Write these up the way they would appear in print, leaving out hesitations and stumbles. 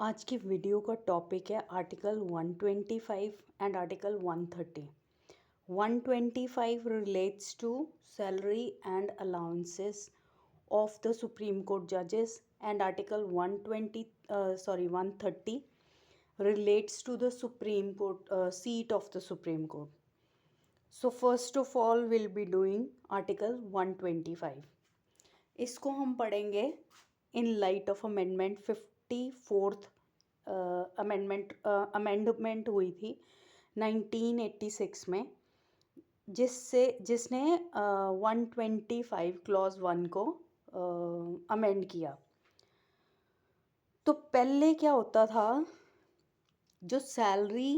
आज की वीडियो का टॉपिक है article 125 and article 130। 125 relates to salary and allowances of the Supreme Court judges, and Article 130 relates to the Supreme Court seat of the Supreme Court. So first of all we'll be doing Article 125. इसको हम पढ़ेंगे in light of amendment 54th amendment हुई थी 1986 में, जिसने 125 clause 1 को amend किया। तो पहले क्या होता था, जो salary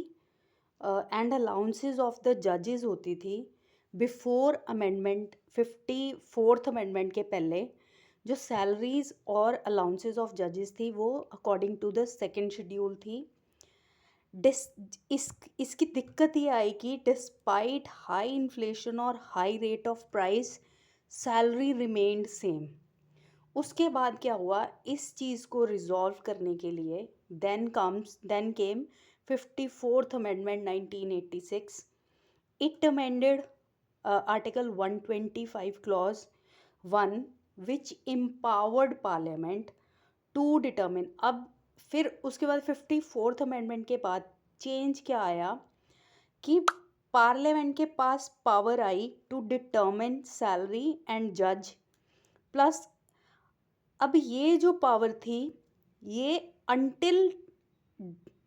and allowances of the जजेस होती थी बिफोर अमेंडमेंट 54th अमेंडमेंट के पहले, जो सैलरीज और अलाउंसेस ऑफ जजेस थी वो according to the second schedule थी। इसकी दिक्कत ये आई कि डिस्पाइट हाई इन्फ्लेशन और high rate of price salary remained same. उसके बाद क्या हुआ, इस चीज़ को रिजॉल्व करने के लिए then came 54th amendment 1986. It amended Article 125 Clause 1 which empowered Parliament to determine. अब फिर उसके बाद 54th अमेंडमेंट के बाद चेंज क्या आया कि पार्लियामेंट के पास पावर आई टू डिटर्मिन सैलरी एंड जज प्लस। अब ये जो पावर थी ये until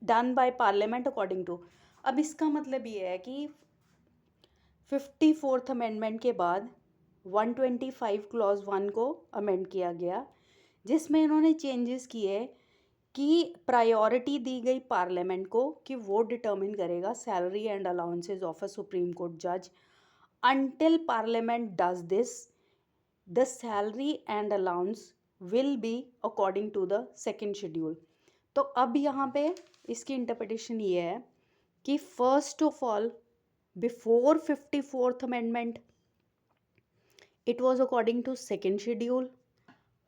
done by parliament according to. अब इसका मतलब ये है कि 54th अमेंडमेंट के बाद 125 क्लॉज 1 को अमेंड किया गया, जिसमें इन्होंने चेंजेस किए कि प्रायोरिटी दी गई पार्लियामेंट को कि वो डिटर्मिन करेगा salary and allowances of a Supreme Court जज। Until parliament does this, the salary and allowance will be according to the second schedule. तो अब यहाँ पे इसकी इंटरप्रिटेशन ये है कि first of all before 54th amendment it was according to second schedule.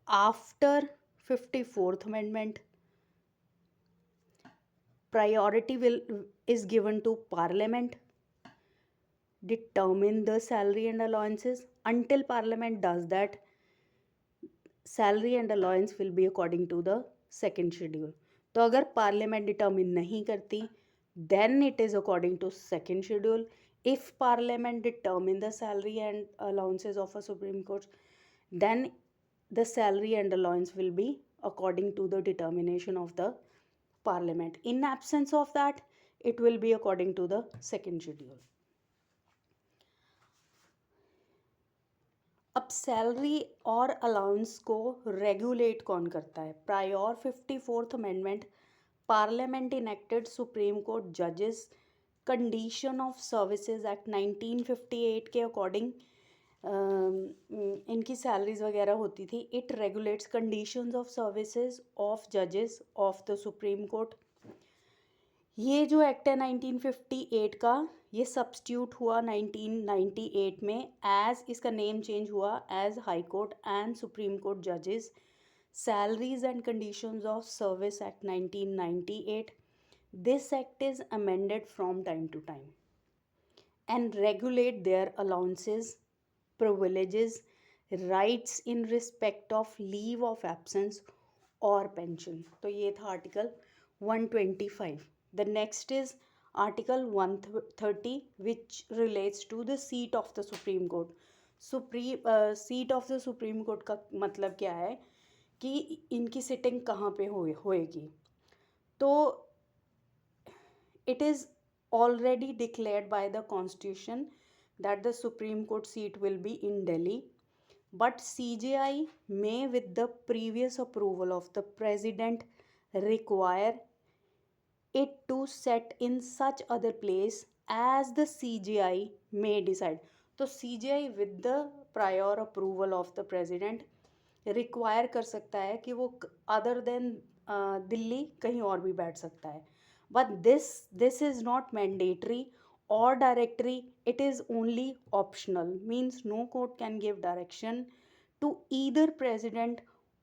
After 54th amendment priority is given to parliament determine the salary and allowances. Until parliament does that, salary and allowance will be according to the second schedule. तो अगर parliament determine नहीं करती then it is according to second schedule. If parliament determine the salary and allowances of a supreme court, then the salary and allowance will be according to the determination of the parliament. In absence of that, it will be according to the second schedule. अब salary और allowance को regulate कौन करता है? Prior 54th amendment parliament enacted supreme Court जजेस condition of services act 1958 के according इनकी salaries वगैरह होती थी। It regulates conditions of services of जजेस ऑफ द सुप्रीम कोर्ट। ये जो एक्ट है 1958 का, ये सब्स्टिट्यूट हुआ 1998 में एज, इसका नेम चेंज हुआ as High Court and Supreme Court जजेस salaries and conditions of service act 1998. This act is amended from time to time and regulate their allowances, privileges, rights in respect of leave of absence or pension. तो ये था article 125. The next is Article 130 which relates to the seat of the Supreme Court. Seat of the Supreme Court का मतलब क्या है कि इनकी sitting कहाँ पे होएगी। तो it is already declared by the constitution that the Supreme Court seat will be in Delhi, but CJI may with the previous approval of the president require it to set in such other place as the CJI may decide. तो CJI with the prior approval of the president require कर सकता है कि वो other than Delhi कहीं और भी बैठ सकता है, but this is not mandatory or directory, it is only optional. Means no court can give direction to either president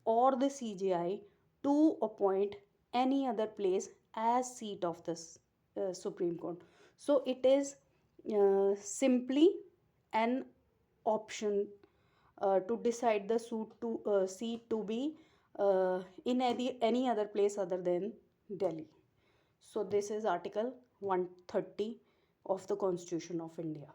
or the CJI to appoint any other place as seat of this Supreme Court. So it is simply an option to decide the seat to be in any other place other than Delhi. So this is Article 130 of the Constitution of India.